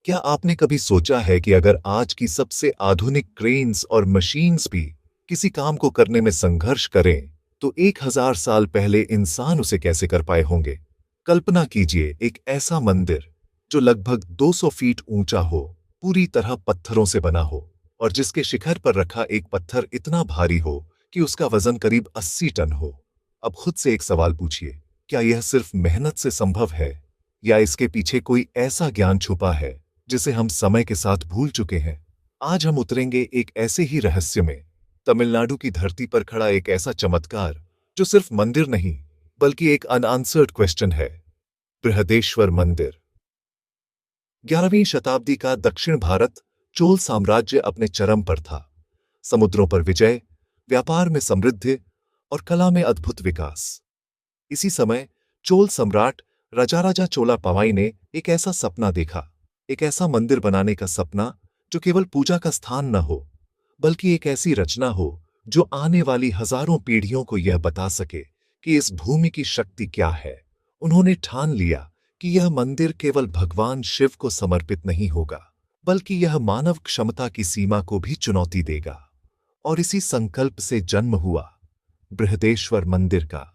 क्या आपने कभी सोचा है कि अगर आज की सबसे आधुनिक क्रेन्स और मशीन्स भी किसी काम को करने में संघर्ष करें, तो 1000 साल पहले इंसान उसे कैसे कर पाए होंगे? कल्पना कीजिए एक ऐसा मंदिर जो लगभग 200 फीट ऊंचा हो, पूरी तरह पत्थरों से बना हो, और जिसके शिखर पर रखा एक पत्थर इतना भारी हो कि उसका वजन करीब 80 टन हो। अब खुद से एक सवाल पूछिए, क्या यह सिर्फ मेहनत से संभव है, या इसके पीछे कोई ऐसा ज्ञान छुपा है जिसे हम समय के साथ भूल चुके हैं? आज हम उतरेंगे एक ऐसे ही रहस्य में, तमिलनाडु की धरती पर खड़ा एक ऐसा चमत्कार जो सिर्फ मंदिर नहीं, बल्कि एक अनआंसर्ड क्वेश्चन है। बृहदेश्वर मंदिर। 11वीं शताब्दी का दक्षिण भारत, चोल साम्राज्य अपने चरम पर था। समुद्रों पर विजय, व्यापार में समृद्धि और कला में अद्भुत विकास। इसी समय चोल सम्राट राजाराजा चोला पवाई ने एक ऐसा सपना देखा, एक ऐसा मंदिर बनाने का सपना जो केवल पूजा का स्थान न हो, बल्कि एक ऐसी रचना हो जो आने वाली हजारों पीढ़ियों को यह बता सके कि इस भूमि की शक्ति क्या है। उन्होंने ठान लिया कि यह मंदिर केवल भगवान शिव को समर्पित नहीं होगा, बल्कि यह मानव क्षमता की सीमा को भी चुनौती देगा। और इसी संकल्प से जन्म हुआ बृहदेश्वर मंदिर का।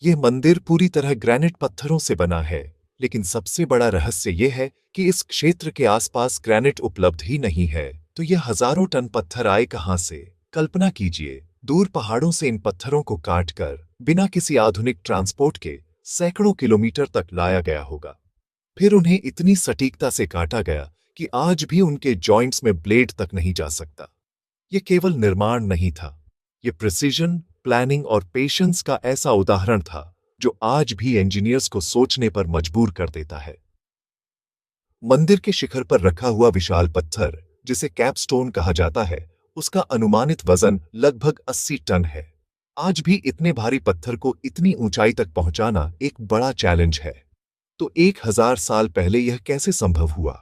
यह मंदिर पूरी तरह ग्रेनाइट पत्थरों से बना है, लेकिन सबसे बड़ा रहस्य यह है कि इस क्षेत्र के आसपास ग्रेनाइट उपलब्ध ही नहीं है, तो यह हजारों टन पत्थर आए कहां से? कल्पना कीजिए, दूर पहाड़ों से इन पत्थरों को काटकर बिना किसी आधुनिक ट्रांसपोर्ट के सैकड़ों किलोमीटर तक लाया गया होगा। फिर उन्हें इतनी सटीकता से काटा गया कि आज भी उनके जॉइंट्स में ब्लेड तक नहीं जा सकता। यह केवल निर्माण नहीं था, यह प्रिसीजन, प्लानिंग और पेशेंस का ऐसा उदाहरण था जो आज भी इंजीनियर्स को सोचने पर मजबूर कर देता है। मंदिर के शिखर पर रखा हुआ विशाल पत्थर, जिसे कैपस्टोन कहा जाता है, उसका अनुमानित वजन लगभग 80 टन है। आज भी इतने भारी पत्थर को इतनी ऊंचाई तक पहुंचाना एक बड़ा चैलेंज है। तो 1000 साल पहले यह कैसे संभव हुआ?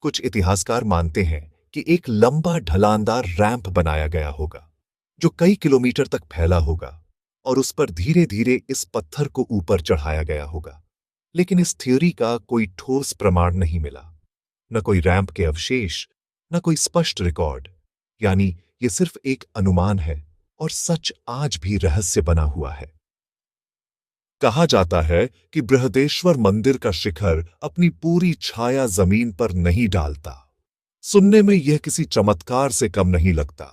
कुछ इतिहासकार मानते हैं कि एक लंबा ढलानदार रैंप बनाया गया होगा, जो कई किलोमीटर तक फैला होगा, और उस पर धीरे धीरे इस पत्थर को ऊपर चढ़ाया गया होगा। लेकिन इस थ्योरी का कोई ठोस प्रमाण नहीं मिला, न कोई रैंप के अवशेष, न कोई स्पष्ट रिकॉर्ड। यानी ये सिर्फ एक अनुमान है, और सच आज भी रहस्य बना हुआ है। कहा जाता है कि बृहदेश्वर मंदिर का शिखर अपनी पूरी छाया जमीन पर नहीं डालता। सुनने में यह किसी चमत्कार से कम नहीं लगता,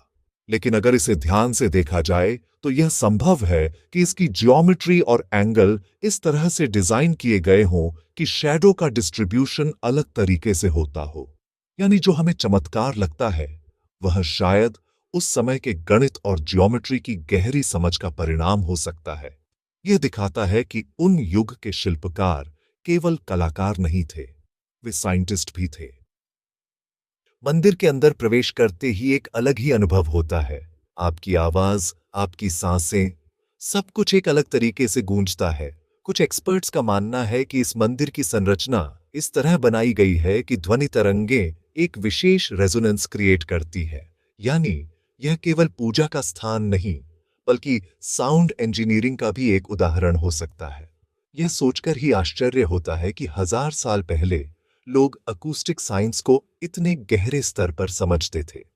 लेकिन अगर इसे ध्यान से देखा जाए तो यह संभव है कि इसकी ज्योमेट्री और एंगल इस तरह से डिजाइन किए गए हों कि शैडो का डिस्ट्रीब्यूशन अलग तरीके से होता हो। यानी जो हमें चमत्कार लगता है, वह शायद उस समय के गणित और ज्योमेट्री की गहरी समझ का परिणाम हो सकता है। यह दिखाता है कि उन युग के शिल्पकार केवल कलाकार नहीं थे, वे साइंटिस्ट भी थे। मंदिर के अंदर प्रवेश करते ही एक अलग ही अनुभव होता है। आपकी आवाज, आपकी सांसें, सब कुछ एक अलग तरीके से गूंजता है। कुछ एक्सपर्ट्स का मानना है कि इस मंदिर की संरचना इस तरह बनाई गई है कि ध्वनि तरंगें एक विशेष रेजोनेंस क्रिएट करती है। यानी यह केवल पूजा का स्थान नहीं, बल्कि साउंड इंजीनियरिंग का भी एक उदाहरण हो सकता है। यह सोचकर ही आश्चर्य होता है कि 1000 साल पहले लोग अकूस्टिक साइंस को इतने गहरे स्तर पर समझते थे।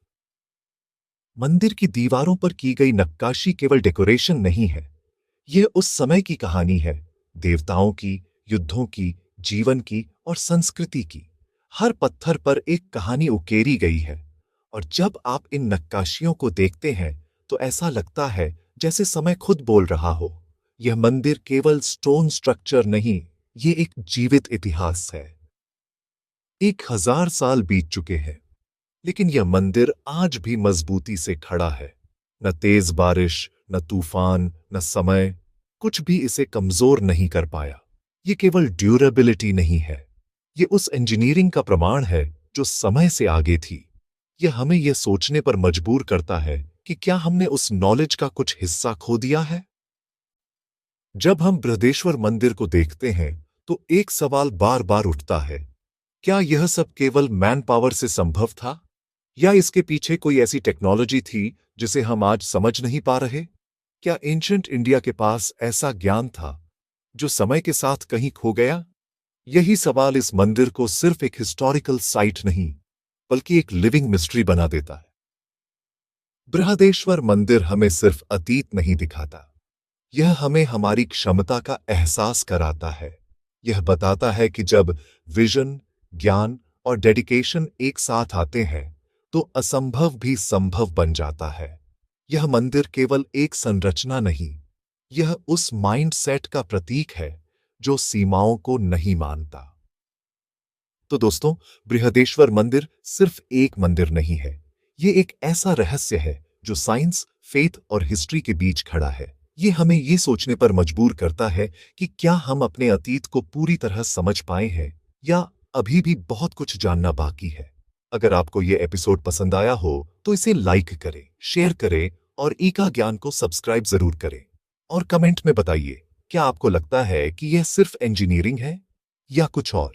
मंदिर की दीवारों पर की गई नक्काशी केवल डेकोरेशन नहीं है, यह उस समय की कहानी है, देवताओं की, युद्धों की, जीवन की और संस्कृति की। हर पत्थर पर एक कहानी उकेरी गई है, और जब आप इन नक्काशियों को देखते हैं तो ऐसा लगता है जैसे समय खुद बोल रहा हो। यह मंदिर केवल स्टोन स्ट्रक्चर नहीं, ये एक जीवित इतिहास है। 1000 साल बीत चुके हैं, लेकिन यह मंदिर आज भी मजबूती से खड़ा है। न तेज बारिश, न तूफान, न समय, कुछ भी इसे कमजोर नहीं कर पाया। ये केवल ड्यूरेबिलिटी नहीं है, ये उस इंजीनियरिंग का प्रमाण है जो समय से आगे थी। यह हमें यह सोचने पर मजबूर करता है कि क्या हमने उस नॉलेज का कुछ हिस्सा खो दिया है? जब हम बृहदेश्वर मंदिर को देखते हैं तो एक सवाल बार बार उठता है, क्या यह सब केवल मैन पावर से संभव था, या इसके पीछे कोई ऐसी टेक्नोलॉजी थी जिसे हम आज समझ नहीं पा रहे? क्या एंशिएंट इंडिया के पास ऐसा ज्ञान था जो समय के साथ कहीं खो गया? यही सवाल इस मंदिर को सिर्फ एक हिस्टोरिकल साइट नहीं, बल्कि एक लिविंग मिस्ट्री बना देता है। बृहदेश्वर मंदिर हमें सिर्फ अतीत नहीं दिखाता, यह हमें हमारी क्षमता का एहसास कराता है। यह बताता है कि जब विजन, ज्ञान और डेडिकेशन एक साथ आते हैं, तो असंभव भी संभव बन जाता है। यह मंदिर केवल एक संरचना नहीं, यह उस माइंडसेट का प्रतीक है जो सीमाओं को नहीं मानता। तो दोस्तों, बृहदेश्वर मंदिर सिर्फ एक मंदिर नहीं है, ये एक ऐसा रहस्य है जो साइंस, फेथ और हिस्ट्री के बीच खड़ा है। ये हमें ये सोचने पर मजबूर करता है कि क्या हम अपने अतीत को पूरी तरह समझ पाए हैं या अभी भी बहुत कुछ जानना बाकी है। अगर आपको ये एपिसोड पसंद आया हो तो इसे लाइक करें, शेयर करें और ईका ज्ञान को सब्सक्राइब जरूर करें। और कमेंट में बताइए, क्या आपको लगता है कि यह सिर्फ इंजीनियरिंग है या कुछ और।